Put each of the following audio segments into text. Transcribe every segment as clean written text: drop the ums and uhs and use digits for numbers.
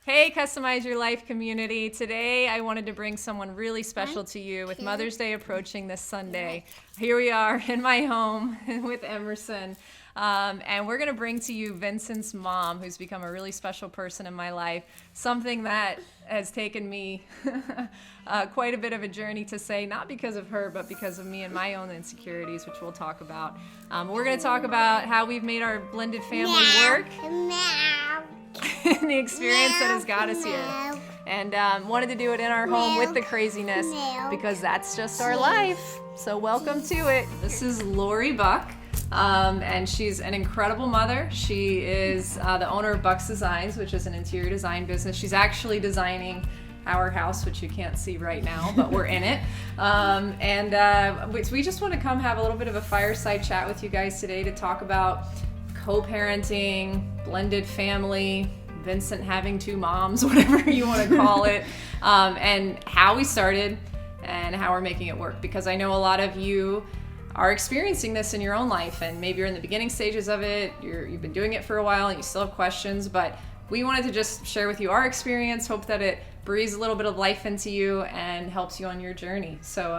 Hey, Customize Your Life community. Today I wanted to bring someone really special to you with Mother's Day approaching this Sunday. Here we are in my home with Emerson. And we're going to bring to you Vincent's mom, who's become a really special person in my life. Something that has taken me quite a bit of a journey to say, not because of her, but because of me and my own insecurities, which we'll talk about. We're going to talk about how we've made our blended family work. The experience that has got us here, and wanted to do it in our home with the craziness because that's just our life. So welcome to it. This is Lori Buck, and she's an incredible mother. She is the owner of Buck's Designs, which is an interior design business. She's actually designing our house, which you can't see right now, but we're in it. We just want to come have a little bit of a fireside chat with you guys today to talk about co-parenting, blended family, Vincent having two moms, whatever you want to call it, and how we started and how we're making it work. Because I know a lot of you are experiencing this in your own life, and maybe you're in the beginning stages of it, you've been doing it for a while and you still have questions, but we wanted to just share with you our experience, hope that it breathes a little bit of life into you and helps you on your journey. So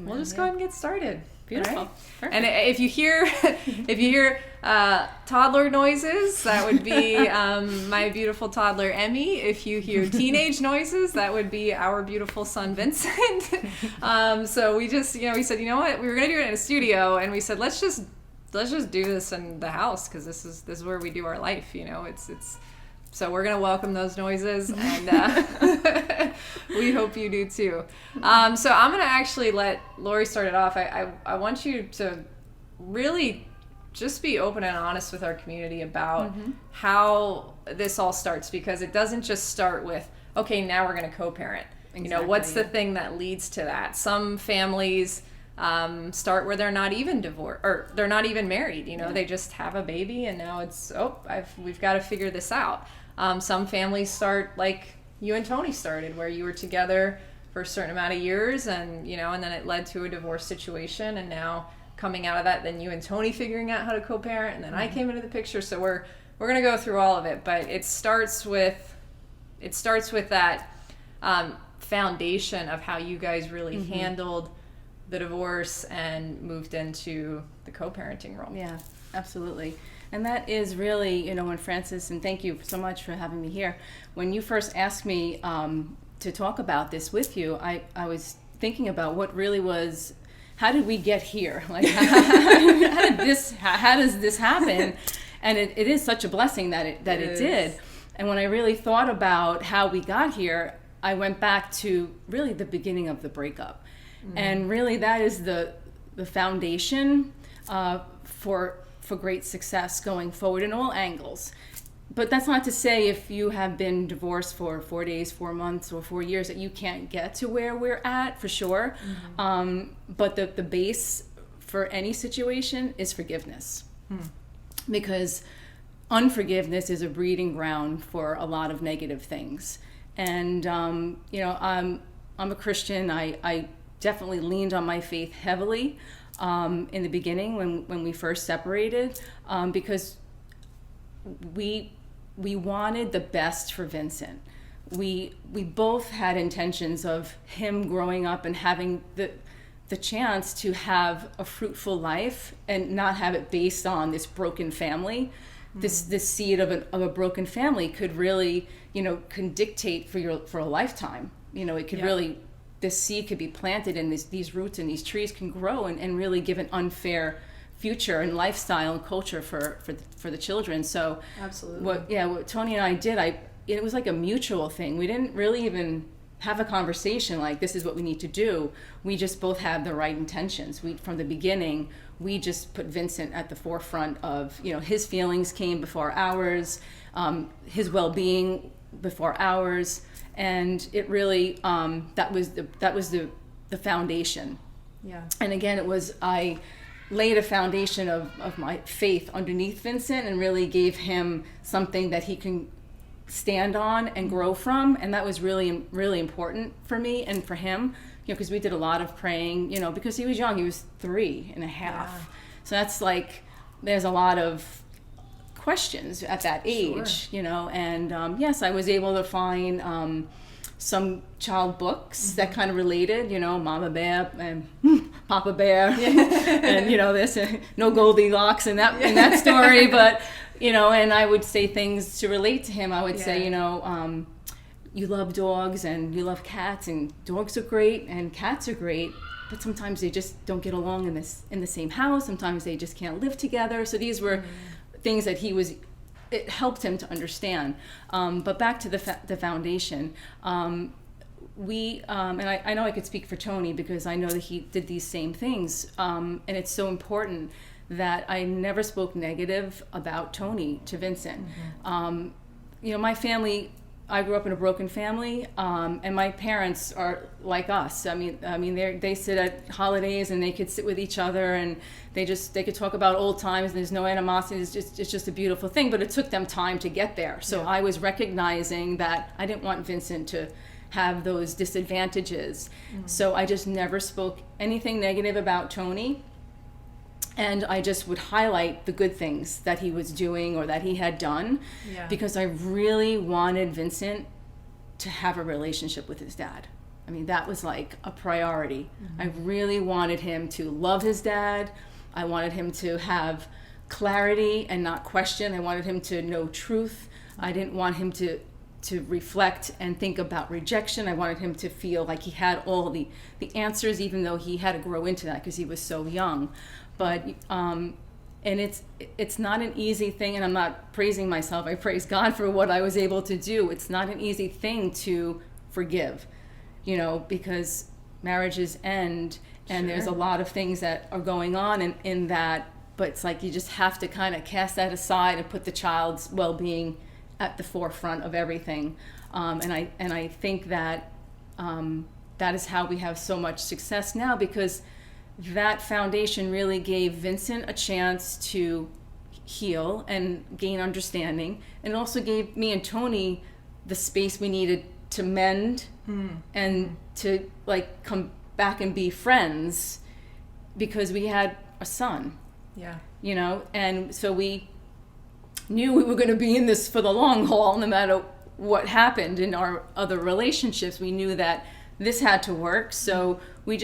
we'll just go ahead and get started. Beautiful. Right. And if you hear toddler noises, that would be my beautiful toddler Emmy. If you hear teenage noises, that would be our beautiful son Vincent. So we just, we said, you know what, we were gonna do it in a studio, and we said let's just do this in the house because this is where we do our life. It's. So we're going to welcome those noises, and we hope you do too. So I'm going to actually let Lori start it off. I want you to really just be open and honest with our community about how this all starts, because it doesn't just start with, okay, now we're going to co-parent. Exactly, what's the thing that leads to that? Some families start where they're not even divorced, or they're not even married. They just have a baby, and now it's, we've got to figure this out. Some families start like you and Tony started, where you were together for a certain amount of years, and and then it led to a divorce situation, and now coming out of that, then you and Tony figuring out how to co-parent, and then I came into the picture. So we're gonna go through all of it, but it starts with that foundation of how you guys really handled the divorce and moved into the co-parenting role. Yeah, absolutely. And that is really, when Francis, and thank you so much for having me here. When you first asked me to talk about this with you, I was thinking about what really was, how did we get here? Like, how does this happen? And it is such a blessing that it did. And when I really thought about how we got here, I went back to really the beginning of the breakup. And really that is the foundation for great success going forward in all angles. But that's not to say if you have been divorced for 4 days, 4 months, or 4 years that you can't get to where we're at, for sure. But the base for any situation is forgiveness. Because unforgiveness is a breeding ground for a lot of negative things. And I'm a Christian. I definitely leaned on my faith heavily in the beginning when we first separated, because we wanted the best for Vincent. We both had intentions of him growing up and having the chance to have a fruitful life and not have it based on this broken family. This seed of a broken family could really, can dictate for a lifetime. It could really, this seed could be planted, and these roots and these trees can grow and really give an unfair future and lifestyle and culture for the children. So absolutely, what Tony and I did, it was like a mutual thing. We didn't really even have a conversation like, this is what we need to do. We just both had the right intentions. From the beginning, we just put Vincent at the forefront of, his feelings came before ours, his well-being before ours. And it really, that was the foundation. Yeah. And again, I laid a foundation of my faith underneath Vincent and really gave him something that he can stand on and grow from. And that was really, really important for me and for him, because we did a lot of praying, because he was young. He was 3.5. Yeah. So that's like, there's a lot of questions at that age, Sure. you know. And yes, I was able to find some child books that kind of related, you know, Mama Bear and Papa Bear, and you know, this no Goldilocks in that story, but you know, and I would say things to relate to him. I would say, you know, you love dogs and you love cats, and dogs are great and cats are great, but sometimes they just don't get along in the same house. Sometimes they just can't live together. So these were things that it helped him to understand. But back to the foundation, and I know I could speak for Tony because I know that he did these same things. And it's so important that I never spoke negative about Tony to Vincent. You know, my family, I grew up in a broken family, and my parents are like us. I mean, they sit at holidays and they could sit with each other and they could talk about old times. And there's no animosity. It's just a beautiful thing. But it took them time to get there. So I was recognizing that I didn't want Vincent to have those disadvantages. So I just never spoke anything negative about Tony. And I just would highlight the good things that he was doing or that he had done, because I really wanted Vincent to have a relationship with his dad. I mean, that was like a priority. I really wanted him to love his dad. I wanted him to have clarity and not question. I wanted him to know truth. I didn't want him to reflect and think about rejection. I wanted him to feel like he had all the answers, even though he had to grow into that because he was so young. But and it's not an easy thing, and I'm not praising myself. I praise God for what I was able to do. It's not an easy thing to forgive, you know, because marriages end, and there's a lot of things that are going on in that. But it's like you just have to kind of cast that aside and put the child's well-being at the forefront of everything. And I think that that is how we have so much success now, because that foundation really gave Vincent a chance to heal and gain understanding, and also gave me and Tony the space we needed to mend and to like come back and be friends, because we had a son. You know, and so we knew we were going to be in this for the long haul, no matter what happened in our other relationships. We knew that this had to work, so we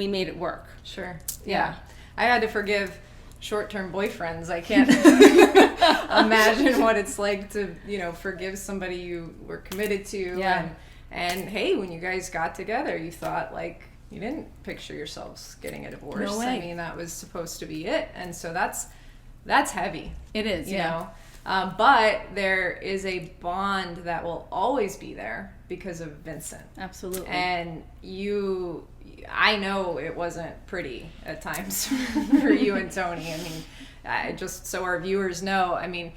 made it work. Sure. Yeah. I had to forgive short-term boyfriends. I can't imagine what it's like to, you know, forgive somebody you were committed to. And hey, when you guys got together, you thought, like, you didn't picture yourselves getting a divorce. No way. I mean, that was supposed to be it. And so that's heavy. It is, you know. But there is a bond that will always be there because of Vincent. Absolutely. And I know it wasn't pretty at times for you and Tony. I mean, just so our viewers know, I mean,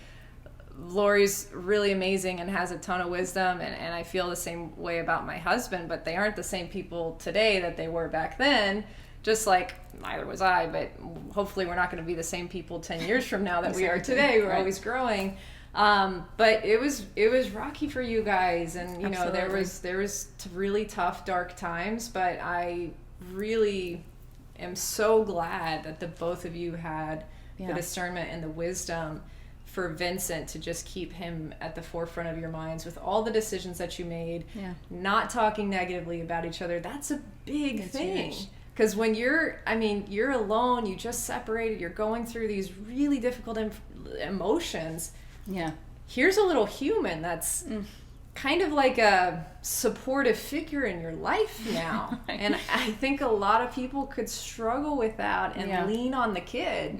Lori's really amazing and has a ton of wisdom, and I feel the same way about my husband, but they aren't the same people today that they were back then. Just like neither was I, but hopefully we're not going to be the same people 10 years from now that we are today. We're always growing. But it was rocky for you guys, and you know, there was really tough, dark times, but I really am so glad that the both of you had the discernment and the wisdom for Vincent to just keep him at the forefront of your minds with all the decisions that you made, not talking negatively about each other. That's a big thing. Huge. Because when you're alone, you just separated, you're going through these really difficult emotions. Here's a little human that's kind of like a supportive figure in your life now. And I think a lot of people could struggle with that and lean on the kid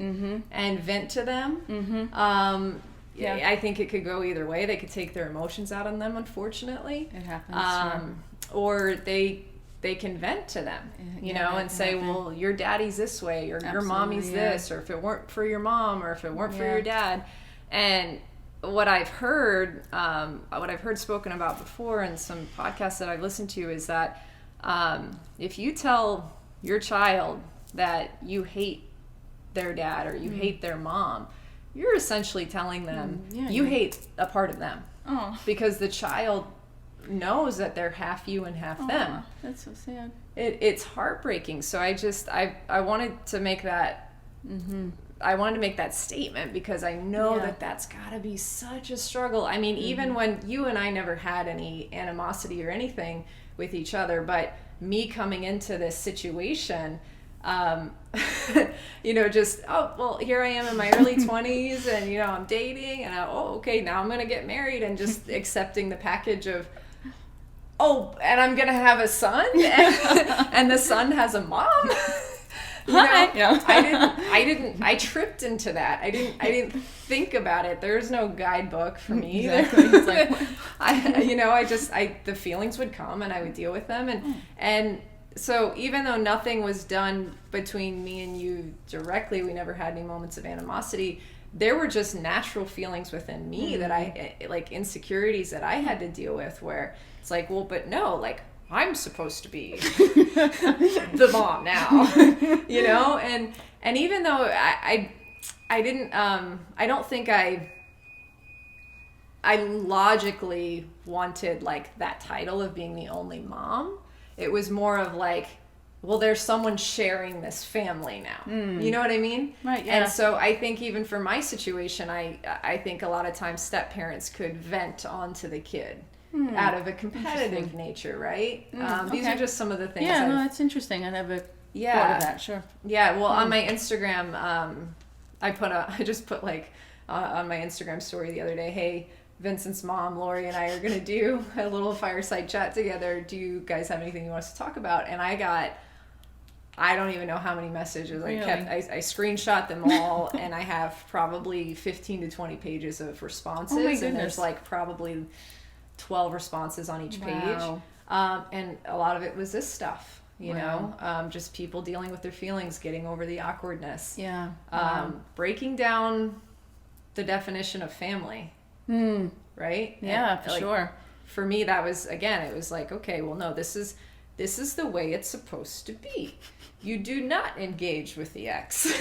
and vent to them. I think it could go either way. They could take their emotions out on them, unfortunately. It happens. Or they can vent to them, you know, and say, well, your daddy's this way, or your mommy's this, or if it weren't for your mom, or if it weren't for your dad. And what I've heard spoken about before in some podcasts that I've listened to is that if you tell your child that you hate their dad or you hate their mom, you're essentially telling them you hate a part of them. Because the child knows that they're half you and half them. That's so sad. It's heartbreaking. So I wanted to make that I wanted to make that statement because I know Yeah. that that's got to be such a struggle. I mean, even when you and I never had any animosity or anything with each other, but me coming into this situation, just, oh, well, here I am in my early 20s and, I'm dating and okay, now I'm going to get married, and just accepting the package of, oh, and I'm going to have a son and the son has a mom. I tripped into that. I didn't think about it. There's no guidebook for me. Exactly. It's like, the feelings would come and I would deal with them. And so even though nothing was done between me and you directly, we never had any moments of animosity, there were just natural feelings within me that like insecurities that I had to deal with, where it's like, well, but no, like, I'm supposed to be the mom now, and even though I didn't, I don't think I logically wanted like that title of being the only mom. It was more of like, well, there's someone sharing this family now. You know what I mean? Right. Yeah. And so I think even for my situation, I think a lot of times step parents could vent onto the kid. Out of a competitive nature, right? These are just some of the things. Yeah, no, that's interesting. I never thought of that. Sure. Yeah, well, on my Instagram, I just put like on my Instagram story the other day, hey, Vincent's mom, Lori, and I are gonna do a little fireside chat together. Do you guys have anything you want us to talk about? And I don't even know how many messages. Really? I screenshot them all, and I have probably 15 to 20 pages of responses. Oh my goodness. And there's like probably 12 responses on each page. Wow. And a lot of it was this stuff, just people dealing with their feelings, getting over the awkwardness. Yeah. Breaking down the definition of family. Right? Yeah, and, sure. For me, that was, again, it was like, okay, well, no, this is the way it's supposed to be. You do not engage with the ex.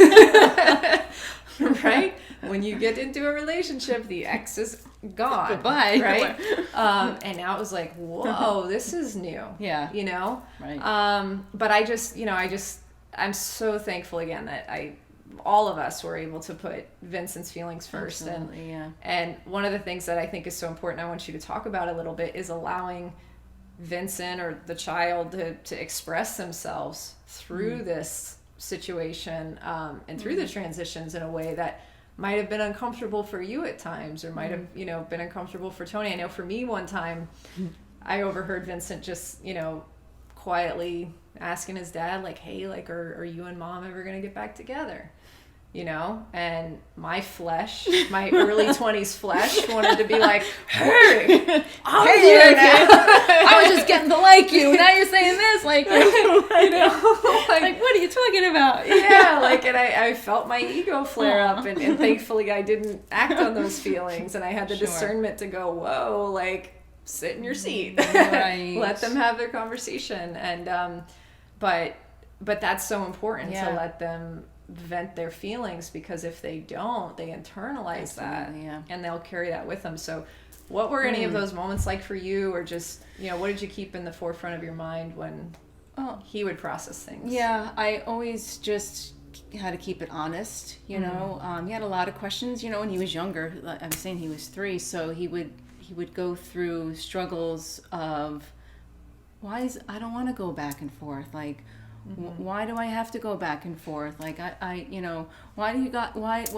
Right? When you get into a relationship, the ex is gone. Goodbye. Right? And now it was like, whoa, this is new. Yeah. Right. But I'm so thankful again that all of us were able to put Vincent's feelings first. Absolutely, And one of the things that I think is so important, I want you to talk about a little bit, is allowing Vincent or the child to express themselves through this situation, and through the transitions in a way that might have been uncomfortable for you at times, or might have been uncomfortable for Tony. I know for me, one time I overheard Vincent just quietly asking his dad, like, hey, like, are you and mom ever gonna get back together? And my flesh, my early 20s flesh, wanted to be like, hey, I'm here now. I was just getting to like you. Now you're saying this, like, like, what are you talking about? Yeah, like, and I felt my ego flare up, and thankfully I didn't act on those feelings, and I had the discernment to go, whoa, like, sit in your seat. Right. Let them have their conversation. And but that's so important to let them vent their feelings, because if they don't, they internalize that, and they'll carry that with them. So what were any of those moments like for you, or just what did you keep in the forefront of your mind when he would process things? I always just had to keep it honest. He had a lot of questions. When he was younger, I was saying he was 3, so he would go through struggles of, I don't want to go back and forth, like, why do I have to go back and forth? Like, why'd you guys,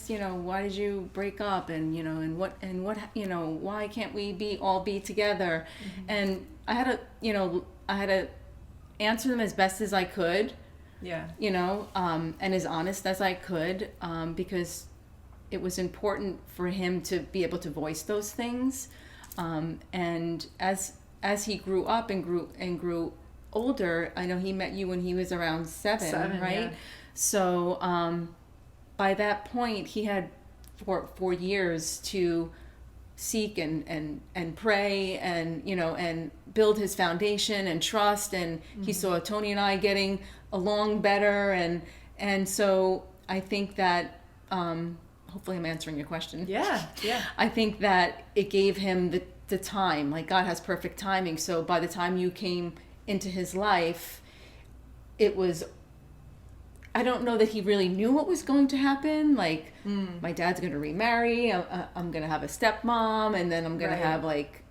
why did you break up? And what, why can't we all be together? And I had to answer them as best as I could. Yeah. And as honest as I could, because it was important for him to be able to voice those things. And as he grew up and grew older, I know he met you when he was around 7, right? Yeah. So by that point, he had 4 years to seek and pray and and build his foundation and trust, and he saw Tony and I getting along better, and so I think that hopefully I'm answering your question. Yeah. I think that it gave him the time, like God has perfect timing. So by the time you came into his life, it was I don't know that he really knew what was going to happen. Like, my dad's going to remarry. I'm going to have a stepmom, and then I'm going to have like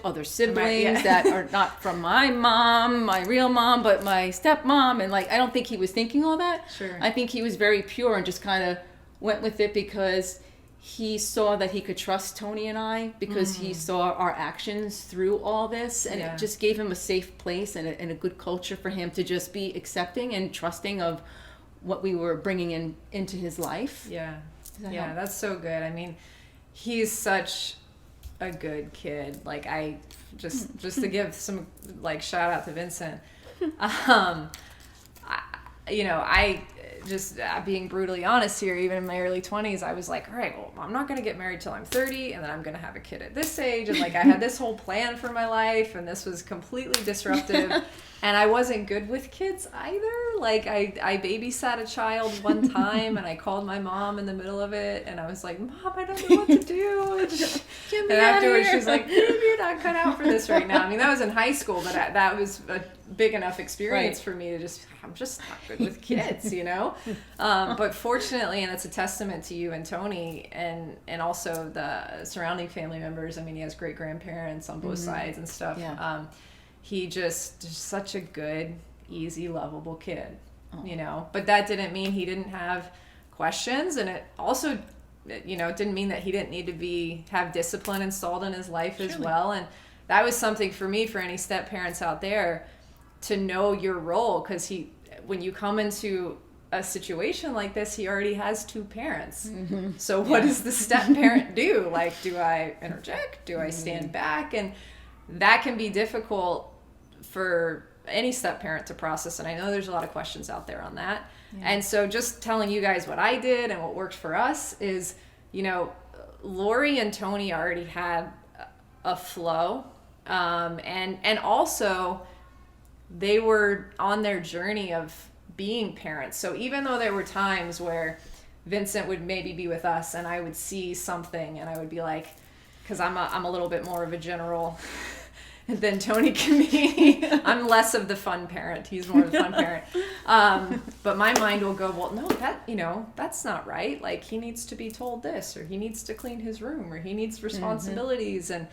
other siblings that are not from my mom, my real mom, but my stepmom. And like, I don't think he was thinking all that. Sure. I think he was very pure and just kind of went with it because he saw that he could trust Tony and I, because he saw our actions through all this, and it just gave him a safe place and a good culture for him to just be accepting and trusting of what we were bringing into his life. Yeah. Yeah, that's so good. I mean, he's such a good kid. Like, I just to give some like shout out to Vincent. I just being brutally honest here, even in my early 20s, I was like, all right, well, I'm not going to get married till I'm 30, and then I'm going to have a kid at this age. And like, I had this whole plan for my life, and this was completely disruptive. And I wasn't good with kids either. Like, I babysat a child one time, and I called my mom in the middle of it, and I was like, Mom, I don't know what to do. And afterwards, she's like, you're not cut out for this right now. I mean, that was in high school, but that was a big enough experience for me to I'm just not good with kids, you know? But fortunately, and it's a testament to you and Tony and also the surrounding family members. I mean, he has great grandparents on both sides and stuff. Yeah. He just such a good, easy, lovable kid, you know? But that didn't mean he didn't have questions, and it also, you know, it didn't mean that he didn't need to have discipline installed in his life as well. And that was something for me, for any step parents out there, to know your role, because when you come into a situation like this, he already has two parents. So what does the step parent do? Like, do I interject? Do I stand back? And that can be difficult for any step parent to process. And I know there's a lot of questions out there on that. And so just telling you guys what I did and what worked for us is, you know, Lori and Tony already had a flow. And also they were on their journey of being parents. So even though there were times where Vincent would maybe be with us and I would see something and I would be like, because I'm a little bit more of a general than Tony can be. I'm less of the fun parent. He's more of the fun parent. But my mind will go, well, no, that's not right. Like, he needs to be told this, or he needs to clean his room, or he needs responsibilities. And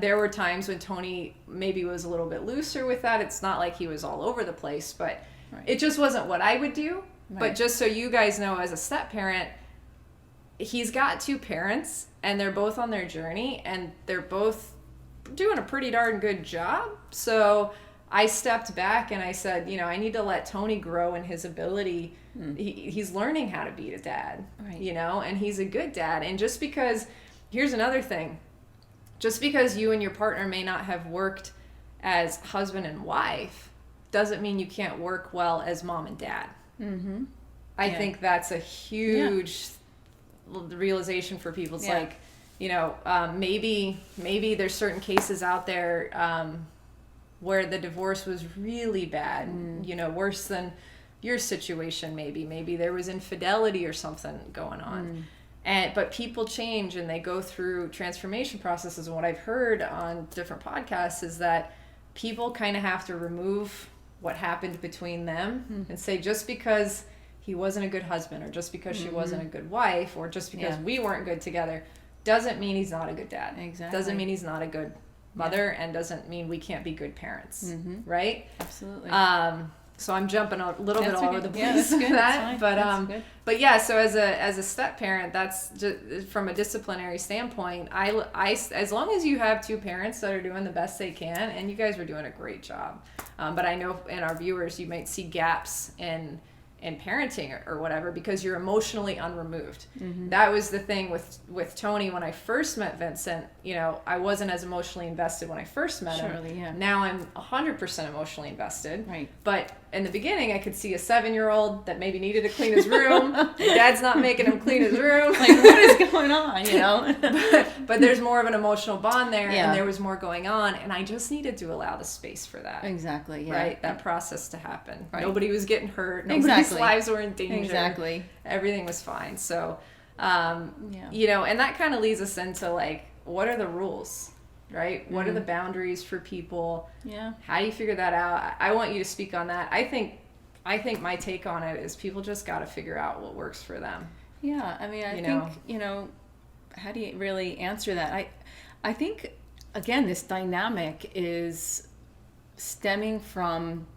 there were times when Tony maybe was a little bit looser with that. It's not like he was all over the place, but it just wasn't what I would do. But just so you guys know, as a step parent, he's got two parents, and they're both on their journey, and they're both doing a pretty darn good job. So I stepped back and I said, you know, I need to let Tony grow in his ability. He's learning how to be a dad, you know, and he's a good dad. And just because, here's another thing, just because you and your partner may not have worked as husband and wife doesn't mean you can't work well as mom and dad. I think that's a huge realization for people. It's like, you know, maybe there's certain cases out there where the divorce was really bad, you know, worse than your situation. Maybe there was infidelity or something going on. But people change and they go through transformation processes. And what I've heard on different podcasts is that people kind of have to remove what happened between them and say, just because he wasn't a good husband, or just because she wasn't a good wife, or just because we weren't good together, doesn't mean he's not a good dad. Exactly. Doesn't mean he's not a good mother, and doesn't mean we can't be good parents. Right? Absolutely. So I'm jumping a little bit all over the place with that. But yeah, so as a step parent, that's just, from a disciplinary standpoint, I as long as you have two parents that are doing the best they can, and you guys were doing a great job. But I know in our viewers, you might see gaps in parenting or whatever, because you're emotionally unremoved. That was the thing with Tony. When I first met Vincent, you know, I wasn't as emotionally invested when I first met him. Now I'm 100% emotionally invested. But in the beginning, I could see a 7-year-old that maybe needed to clean his room. Dad's not making him clean his room. Like, what is going on, you know? but there's more of an emotional bond there, and there was more going on, and I just needed to allow the space for that. Right? That process to happen. Nobody was getting hurt. Nobody's lives were in danger. Everything was fine. So, you know, and that kind of leads us into, like, what are the rules, right? What are the boundaries for people? How do you figure that out? I want you to speak on that. I think I think my take on it is people just got to figure out what works for them. Yeah, I mean, I think, how do you really answer that? I think, again, this dynamic is stemming from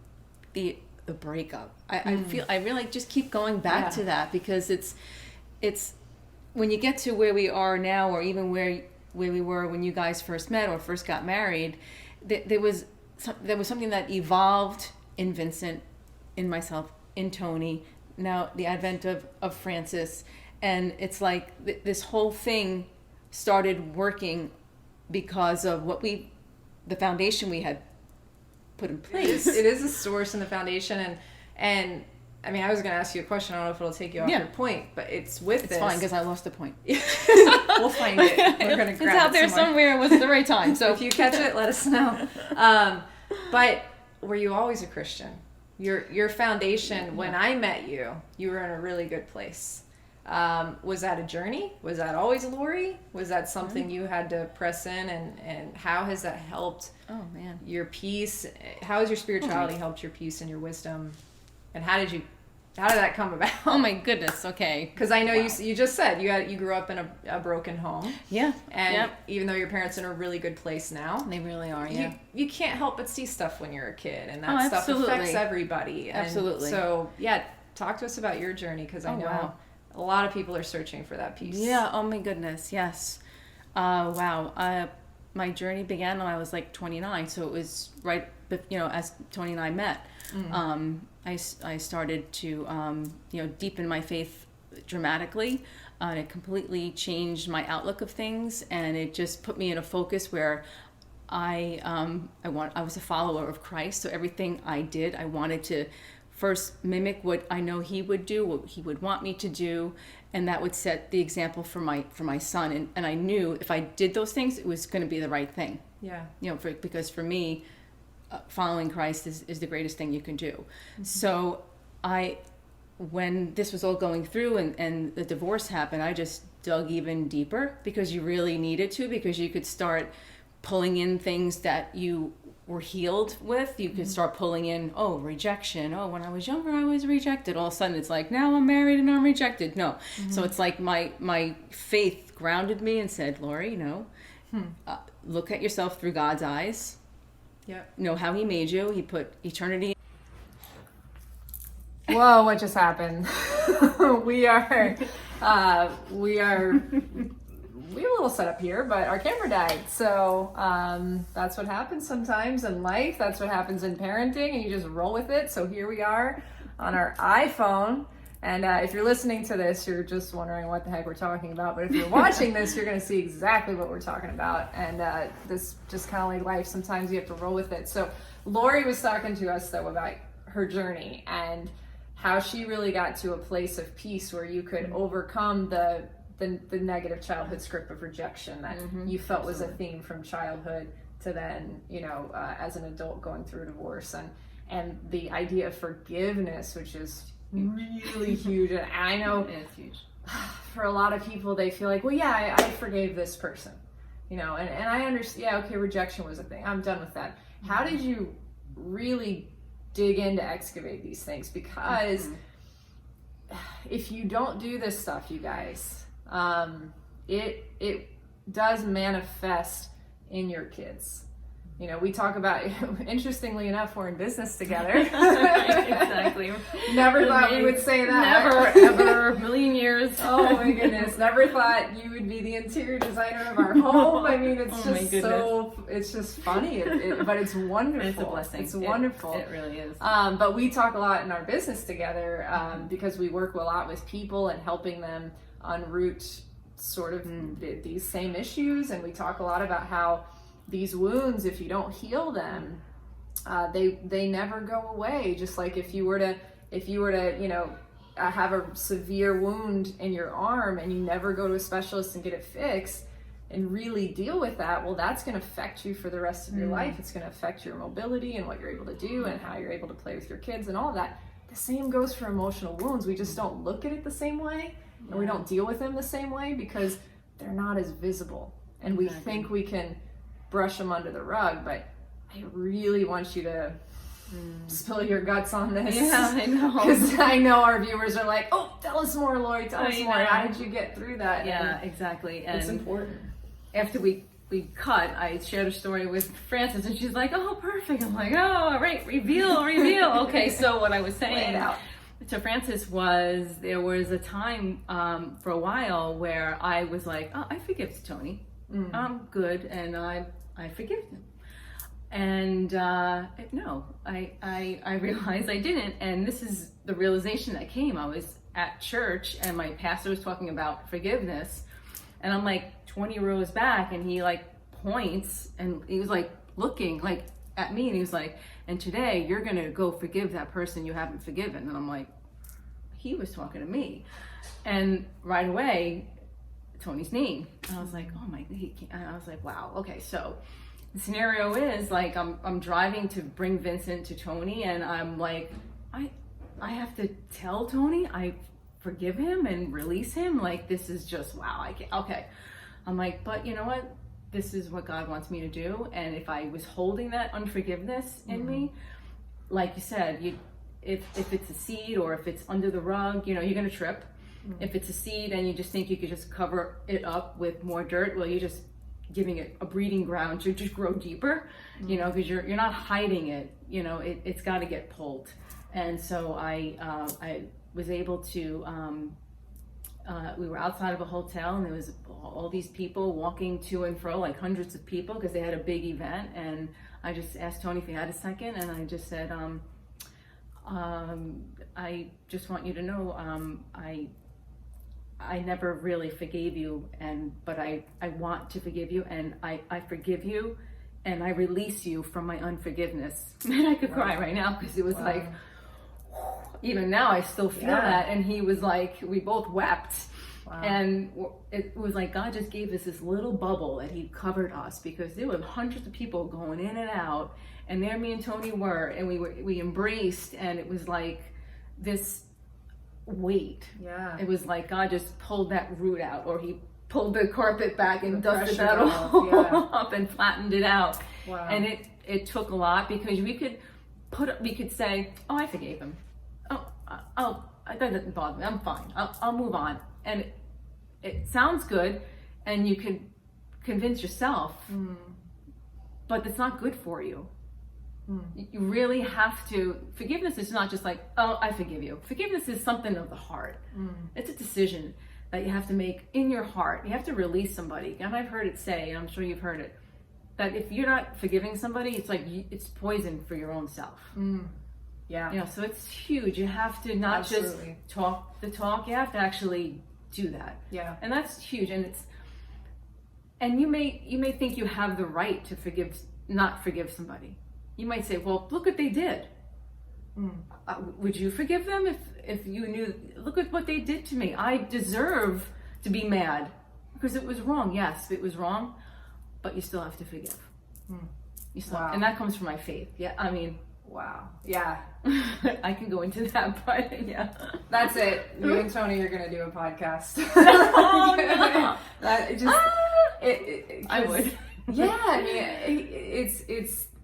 the breakup. I feel, I really just keep going back to that, because it's when you get to where we are now, or even where we were when you guys first met or first got married, there was something that evolved in Vincent, in myself, in Tony, now the advent of Francis. And it's like this whole thing started working because of the foundation we had put in place. It is a source in the foundation. And I mean, I was going to ask you a question. I don't know if it'll take you off your point, but it's this. It's fine, because I lost the point. We'll find it. We're going to grab it. It's out there somewhere. It wasn't the right time. So if you catch it, let us know. But were you always a Christian? Your foundation, when I met you, you were in a really good place. Was that a journey? Was that always Lori? Was that something you had to press in? And how has that helped your peace? How has your spirituality helped your peace and your wisdom? And how did that come about? Oh my goodness. Okay. Because I know you just said you grew up in a broken home. Yeah. And even though your parents are in a really good place now, they really are. Yeah. You can't help but see stuff when you're a kid, and that stuff affects everybody. Absolutely. And so talk to us about your journey, because I know a lot of people are searching for that peace. Yeah. Oh my goodness. Yes. Wow. My journey began when I was like 29, so it was right, as Tony and I met. Mm-hmm. I started to, deepen my faith dramatically. It completely changed my outlook of things, and it just put me in a focus where I was a follower of Christ. So everything I did, I wanted to first mimic what I know he would do, what he would want me to do, and that would set the example for my son. And I knew if I did those things, it was going to be the right thing. Yeah. Because for me, following Christ is the greatest thing you can do. Mm-hmm. So when this was all going through and the divorce happened, I just dug even deeper, because you really needed to, because you could start pulling in things that you were healed with. You could start pulling in, rejection. When I was younger, I was rejected. All of a sudden, it's like, now I'm married and I'm rejected. No. Mm-hmm. So it's like my faith grounded me and said, Lori, look at yourself through God's eyes. Yep. Know how he made you. He put eternity. Whoa, what just happened? we have a little setup here, but our camera died. So that's what happens sometimes in life. That's what happens in parenting, and you just roll with it. So here we are on our iPhone. And if you're listening to this, you're just wondering what the heck we're talking about. But if you're watching this, you're going to see exactly what we're talking about. And this just kind of like life. Sometimes you have to roll with it. So Lori was talking to us, though, about her journey and how she really got to a place of peace where you could overcome the negative childhood script of rejection that you felt was a theme from childhood to then, as an adult going through a divorce. And the idea of forgiveness, which is really huge. And I know it's huge. For a lot of people, they feel like, well, yeah, I forgave this person, and I understand. Yeah, okay, rejection was a thing. I'm done with that. How did you really dig in to excavate these things? Because if you don't do this stuff, you guys, it does manifest in your kids. We talk about, interestingly enough, we're in business together. Exactly. Never thought we would say that. Never, ever, a million years. Oh my goodness. Never thought you would be the interior designer of our home. I mean, it's it's just funny, but it's wonderful. It's a blessing. It's wonderful. It really is. But we talk a lot in our business together because we work a lot with people and helping them unroot sort of these same issues. And we talk a lot about how these wounds, if you don't heal them, they never go away. Just like if you were to have a severe wound in your arm and you never go to a specialist and get it fixed and really deal with that, well, that's going to affect you for the rest of your life. It's going to affect your mobility and what you're able to do and how you're able to play with your kids and all of that. The same goes for emotional wounds. We just don't look at it the same way, and we don't deal with them the same way because they're not as visible, and we think we can brush them under the rug. But I really want you to spill your guts on this. Yeah, I know. Because I know our viewers are like, oh, tell us more, Lori, tell us more. How did you get through that? Yeah, exactly. And it's important. After we cut, I shared a story with Frances, and she's like, oh, perfect. I'm like, oh, all right, reveal. Okay, so what I was saying to Frances was, there was a time for a while where I was like, oh, I forgive Tony. I'm good, and I forgive him. And no, I realized I didn't. And this is the realization that came. I was at church, and my pastor was talking about forgiveness, and I'm like 20 rows back, and he like points, and he was like looking like at me, and he was like, and today you're gonna go forgive that person you haven't forgiven. And I'm like, he was talking to me. And right away, Tony's name. And I was like, oh my, and I was like, wow, okay. So the scenario is like, I'm driving to bring Vincent to Tony, and I'm like, I have to tell Tony I forgive him and release him. Like, this is just, wow, I can't, okay. I'm like, but you know what? This is what God wants me to do. And if I was holding that unforgiveness in me, like you said, if it's a seed, or if it's under the rug, you know, you're going to trip. If it's a seed and you just think you could just cover it up with more dirt, well, you're just giving it a breeding ground to just grow deeper, you know, because you're not hiding it, you know, it's got to get pulled. And so I was able to, we were outside of a hotel, and there was all these people walking to and fro, like hundreds of people, because they had a big event. And I just asked Tony if he had a second, and I just said, I just want you to know, I never really forgave you, but I want to forgive you, and I forgive you, and I release you from my unforgiveness. And I could cry right now, because it was like, even now I still feel that. And he was like, we both wept. And it was like God just gave us this little bubble that he covered us, because there were hundreds of people going in and out, and there me and Tony were, and we embraced, and it was like this weight. It was like God just pulled that root out, or he pulled the carpet back and dusted that all up and flattened it out. And it took a lot, because we could say, oh, I forgave him. Oh, that doesn't bother me. I'm fine. I'll move on. And it sounds good, and you can convince yourself, but it's not good for you. You really have to. Forgiveness is not just like, oh, I forgive you. Forgiveness is something of the heart. It's a decision that you have to make in your heart. You have to release somebody. And I've heard it say, and I'm sure you've heard it, that if you're not forgiving somebody, it's like it's poison for your own self. You know, so it's huge. You have to not just talk the talk. You have to actually do that. And that's huge. And you may think you have the right to not forgive somebody. You might say, well, look what they did. Would you forgive them if you knew, look at what they did to me. I deserve to be mad because it was wrong. Yes, it was wrong, but you still have to forgive. You still and that comes from my faith. I mean, I can go into that, but that's it. You and Tony are gonna do a podcast. Oh no! That just I would.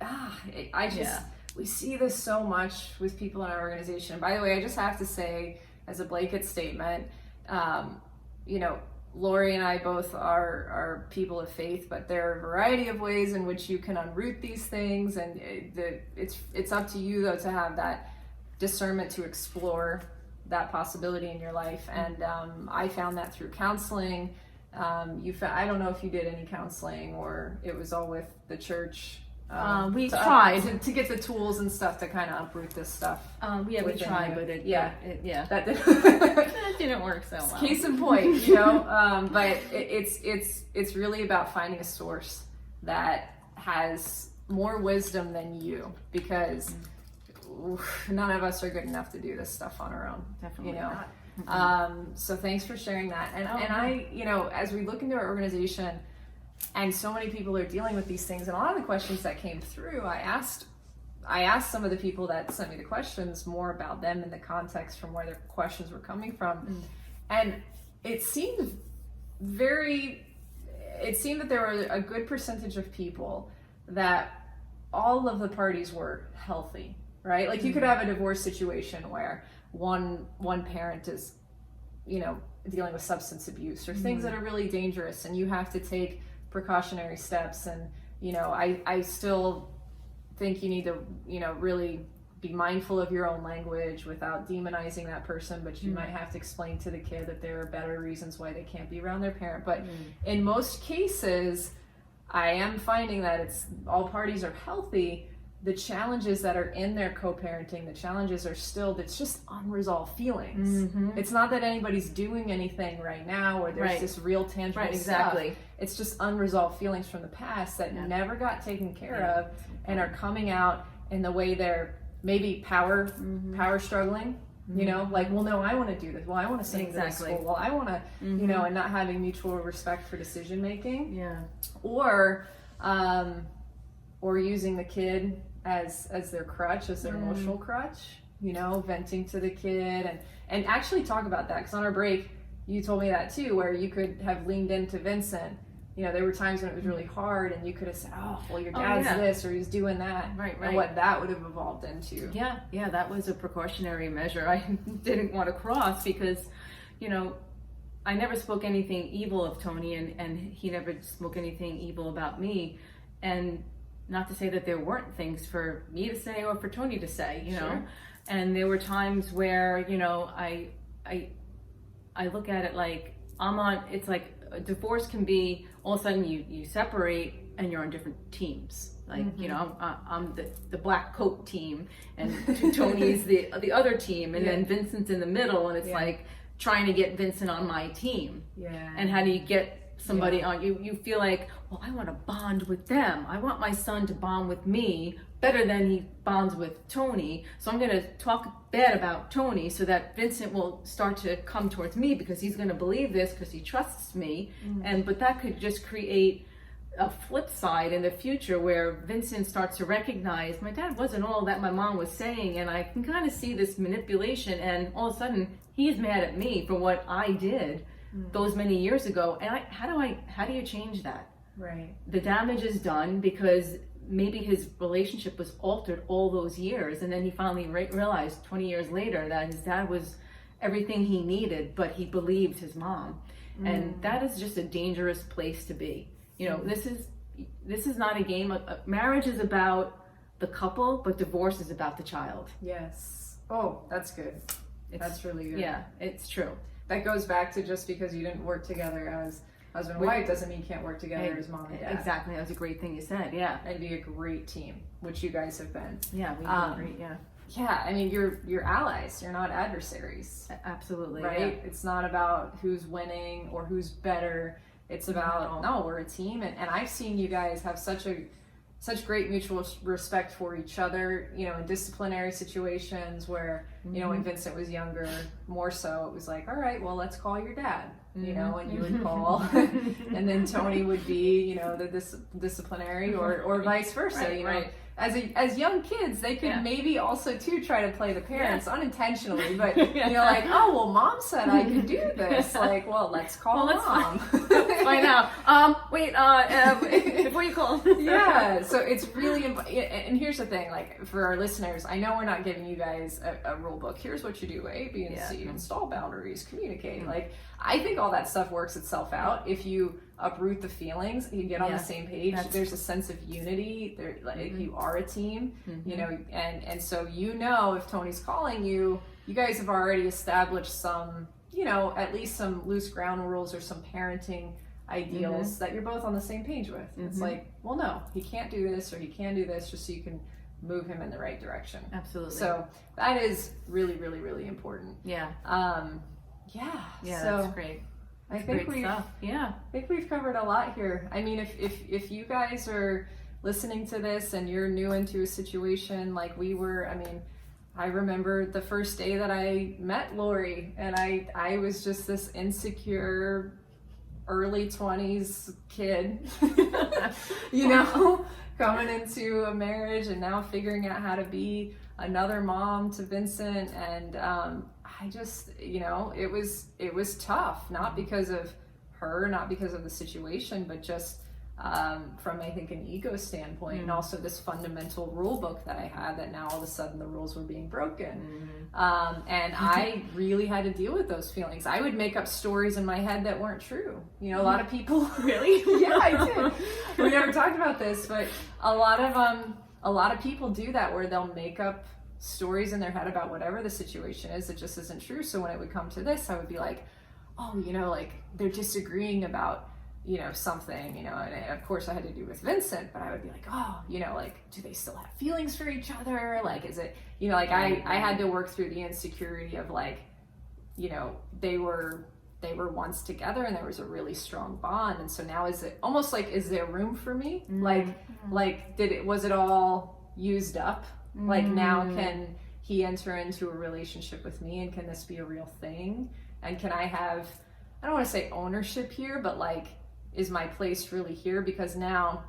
I mean, we see this so much with people in our organization. By the way, I just have to say, as a blanket statement, you know, Lori and I both are people of faith, but there are a variety of ways in which you can unroot these things, and it's up to you though to have that discernment to explore that possibility in your life. And I found that through counseling. I don't know if you did any counseling or it was all with the church. We tried to get the tools and stuff to kind of uproot this stuff. We tried, but that didn't work so well. Case in point, you know. But it's really about finding a source that has more wisdom than you, because none of us are good enough to do this stuff on our own. Definitely not. So thanks for sharing that. And I, you know, as we look into our organization, and so many people are dealing with these things, and a lot of the questions that came through, I asked some of the people that sent me the questions more about them in the context from where their questions were coming from. And it seemed that there were a good percentage of people that all of the parties were healthy. right? Like you could have a divorce situation where one parent is, dealing with substance abuse or things that are really dangerous, and you have to take precautionary steps. And I still think you need to really be mindful of your own language without demonizing that person, but you might have to explain to the kid that there are better reasons why they can't be around their parent. But in most cases, I am finding that it's all parties are healthy. The challenges that are in their co-parenting, the challenges are still, it's just unresolved feelings. It's not that anybody's doing anything right now or there's this real tangible stuff. It's just unresolved feelings from the past that never got taken care of and are coming out in the way they're maybe power struggling, like, well, no, I want to do this. Well, I want to sing to school. Well, I want to, and not having mutual respect for decision making. Or using the kid as their crutch, as their emotional crutch, venting to the kid and actually talk about that. Because on our break, you told me that too, where you could have leaned into Vincent. There were times when it was really hard and you could have said, oh, well, your dad's this or he's doing that. Right. And what that would have evolved into. Yeah, that was a precautionary measure I didn't want to cross because, I never spoke anything evil of Tony and he never spoke anything evil about me. And not to say that there weren't things for me to say or for Tony to say, Sure. And there were times where, I look at it like it's like a divorce can be all of a sudden you separate and you're on different teams. Like, I'm the black coat team and Tony's the other team and then Vincent's in the middle and it's like trying to get Vincent on my team. And how do you get somebody on you feel like, well, I want to bond with them. I want my son to bond with me better than he bonds with Tony. So I'm going to talk bad about Tony so that Vincent will start to come towards me because he's going to believe this because he trusts me. But that could just create a flip side in the future where Vincent starts to recognize my dad wasn't all that my mom was saying, and I can kind of see this manipulation, and all of a sudden he's mad at me for what I did those many years ago. And how do you change that? Right. The damage is done because maybe his relationship was altered all those years, and then he finally realized 20 years later that his dad was everything he needed, but he believed his mom. And that is just a dangerous place to be. This is not a game. Marriage is about the couple, but divorce is about the child. Yes. Oh, that's good. That's really good. Yeah, it's true. That goes back to just because you didn't work together as husband and wife doesn't mean you can't work together as mom and dad. Exactly. That was a great thing you said. Yeah. And be a great team, which you guys have been. Yeah, we've been great. Yeah. Yeah, I mean, you're allies. You're not adversaries. Absolutely. Right? Yeah. It's not about who's winning or who's better. It's about, no, we're a team. And I've seen you guys have such great mutual respect for each other, in disciplinary situations where, when Vincent was younger, more so, it was like, all right, well, let's call your dad, and you would call, and then Tony would be, the disciplinary or vice versa, Right. As young kids, they could maybe also too try to play the parents unintentionally, but like, oh well, mom said I could do this. Like, well, let's call mom. Find out. Wait. Before you call. Yeah. So it's really and here's the thing. Like for our listeners, I know we're not giving you guys a rule book. Here's what you do: A, B, and C. Install boundaries. Communicate. Like I think all that stuff works itself out if you uproot the feelings, you get on the same page. There's a sense of unity. There, like you are a team, and so if Tony's calling you, you guys have already established some, at least some loose ground rules or some parenting ideals that you're both on the same page with. It's like, well, no, he can't do this or he can do this, just so you can move him in the right direction. Absolutely. So that is really, really, really important. Yeah. Yeah. So that's great. I think we've covered a lot here. I mean, if you guys are listening to this and you're new into a situation like we were, I mean, I remember the first day that I met Lori, and I was just this insecure early 20s kid, coming into a marriage and now figuring out how to be another mom to Vincent. And I just, it was tough, not because of her, not because of the situation, but just from I think an ego standpoint, and also this fundamental rule book that I had, that now all of a sudden the rules were being broken. And I really had to deal with those feelings. I would make up stories in my head that weren't true. You know, a lot of people Really? Yeah, I did. We never talked about this, but a lot of people do that, where they'll make up stories in their head about whatever the situation is that just isn't true. So when it would come to this, I would be like, oh, you know, like they're disagreeing about, you know, something, you know, and of course I had to do with Vincent, but I would be like, oh, you know, like, do they still have feelings for each other? Like, is it, you know, like I had to work through the insecurity of like, you know, they were once together and there was a really strong bond. And so now is it almost like, is there room for me? Like was it all used up? Like now can he enter into a relationship with me, and can this be a real thing? And can I have, I don't want to say ownership here, but like, is my place really here? Because now,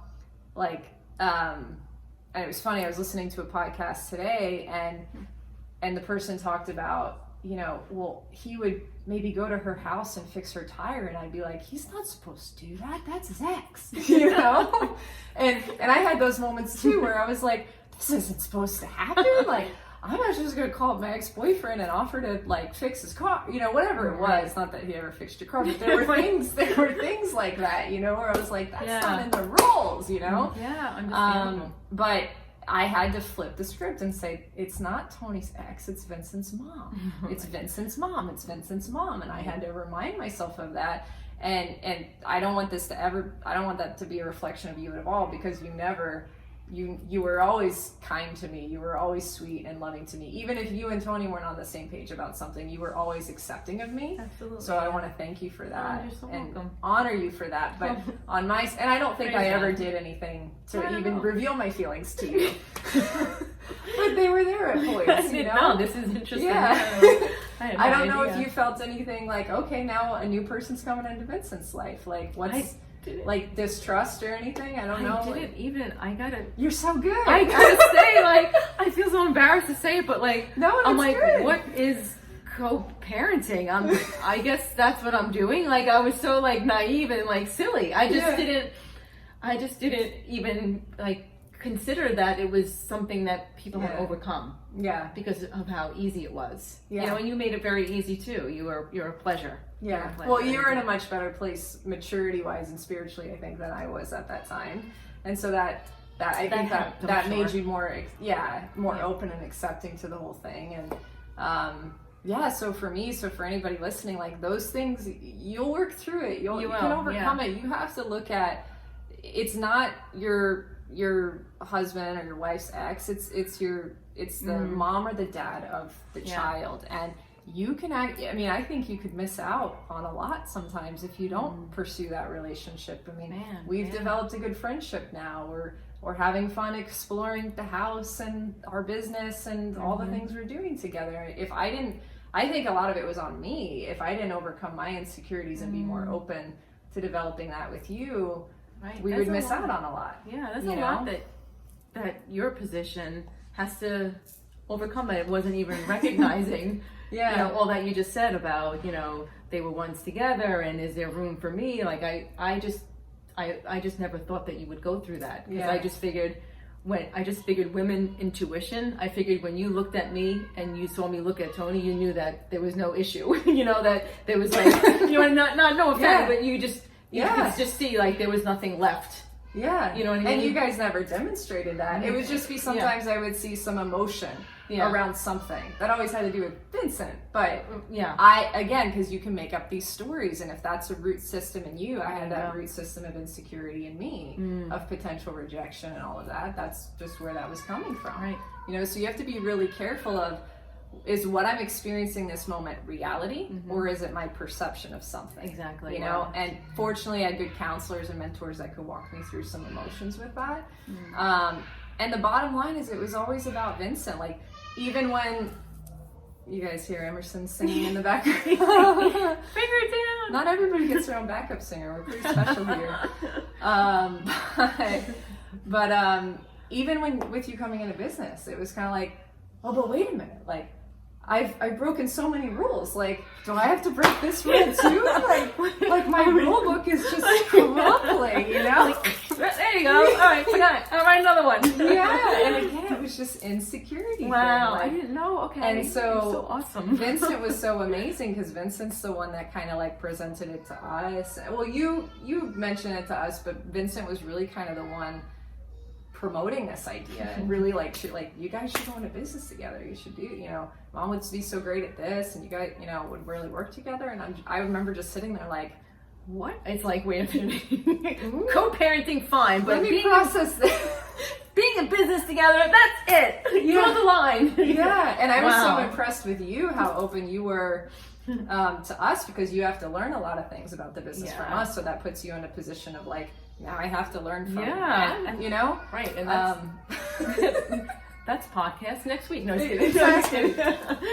like, and it was funny, I was listening to a podcast today, and the person talked about, you know, well, he would maybe go to her house and fix her tire, and I'd be like, he's not supposed to do that, that's his ex, you know? and I had those moments too, where I was like, this isn't supposed to happen, like, I'm not just gonna call up my ex-boyfriend and offer to like fix his car, you know, whatever it was. Not that he ever fixed your car, but there were things like that, you know, where I was like, that's not in the rules, you know. Yeah, understandable. But I had to flip the script and say, it's not Tony's ex, it's Vincent's mom. It's Vincent's mom. It's Vincent's mom, and I had to remind myself of that. And I don't want that to be a reflection of you at all, because you were always kind to me. You were always sweet and loving to me. Even if you and Tony weren't on the same page about something, you were always accepting of me. Absolutely. So I want to thank you for that. You're so and welcome. honor you for that. But on my, and I don't think I ever did anything to even reveal my feelings to you. But they were there at points, you know? No, this is interesting. Yeah. I don't know if you felt anything like, okay, now a new person's coming into Vincent's life. Like, what's... like distrust or anything? I don't know. You're so good. I gotta say, like, I feel so embarrassed to say it, but like, no, I'm like, good. What is co-parenting? I guess that's what I'm doing. Like, I was so like naive and like silly. I just didn't even like consider that it was something that people had overcome. Yeah. Because of how easy it was. Yeah. You know, and you made it very easy too. You're a pleasure. Yeah. Well, you were in a much better place maturity-wise and spiritually, I think, than I was at that time. And so that made you more open and accepting to the whole thing. And so for anybody listening, like those things, you'll work through it. You can overcome it. You have to look at, it's not your husband or your wife's ex. It's the mom or the dad of the child. And you can I think you could miss out on a lot sometimes if you don't pursue that relationship. I mean, we've developed a good friendship now. We're having fun exploring the house and our business and all the things we're doing together. I think a lot of it was on me. If I didn't overcome my insecurities and be more open to developing that with you, we would miss out on a lot. Yeah, that's a lot that your position has to overcome, that it wasn't even recognizing. You know, all that you just said about, you know, they were once together and is there room for me? Like I just never thought that you would go through that, because I just figured women intuition. I figured when you looked at me and you saw me look at Tony, you knew that there was no issue. You know, that there was like, you know, not no offense, but you could just see like there was nothing left. Yeah. You know what I mean? And you guys never demonstrated that. It would just be sometimes I would see some emotion around something. That always had to do with Vincent. But because you can make up these stories, and if that's a root system in you, I had that root system of insecurity in me, of potential rejection and all of that. That's just where that was coming from. Right. You know, so you have to be really careful of, is what I'm experiencing this moment reality, or is it my perception of something? Exactly. You know, and fortunately I had good counselors and mentors that could walk me through some emotions with that. And the bottom line is, it was always about Vincent. Like, even when you guys hear Emerson singing in the background, figure it down. Not everybody gets their own backup singer. We're pretty special here. But even with you coming into business, it was kind of like, oh, but wait a minute, like, I've broken so many rules. Like, do I have to break this rule too? Like my rule book is just crumbling, you know? There you go. All right, forgot. I'll write another one. Yeah, and again, it was just insecurity. Wow, thing. I didn't know. Okay. And so awesome. Vincent was so amazing because Vincent's the one that kind of like presented it to us. Well, you mentioned it to us, but Vincent was really kind of the one promoting this idea and really like you guys should go into business together. You should do, you know, Mom would be so great at this, and you guys, you know, would really work together. And I remember just sitting there like, what? It's like, wait a minute. Co-parenting, fine, but let me process this. Being in business together, that's it. Yeah. Draw the line. Yeah, and I was so impressed with you, how open you were to us, because you have to learn a lot of things about the business from us. So that puts you in a position of like, now I have to learn from them, you know? Right, and that's, that's podcast next week. No, just kidding. Exactly.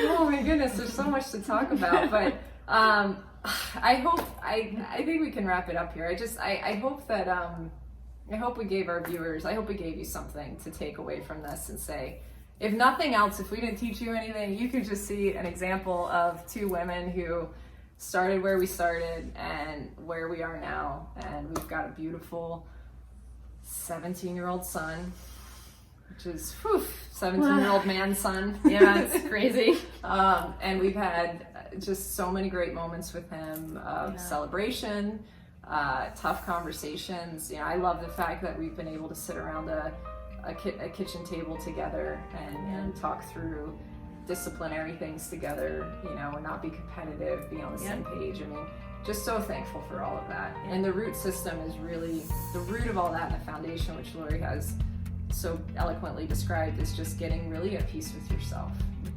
Oh my goodness, there's so much to talk about, but I think we can wrap it up here. I hope that I hope we gave our viewers, I hope we gave you something to take away from this and say, if nothing else, if we didn't teach you anything, you could just see an example of two women who started where we started and where we are now. And we've got a beautiful 17-year-old son, which is 17-year-old man's son. Yeah, it's crazy. And we've had just so many great moments with him of celebration, tough conversations. You know, I love the fact that we've been able to sit around a kitchen table together and talk through disciplinary things together, you know, and not be competitive, be on the same page. I mean, just so thankful for all of that. And the root system is really the root of all that, and the foundation, which Lori has so eloquently described, is just getting really at peace with yourself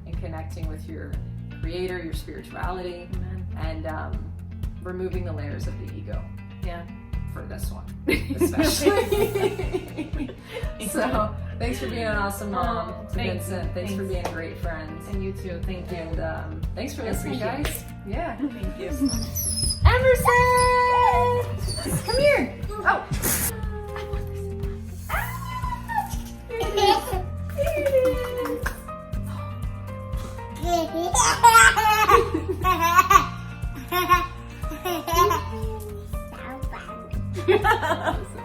and connecting with your creator, your spirituality, and removing the layers of the ego. Yeah. For this one, especially. So, thanks for being an awesome mom, Vincent. Thanks for being a great friend. And you too. Thank you. And thanks for listening, guys. Yeah. Thank you. Emerson! Come here. Oh. So fun.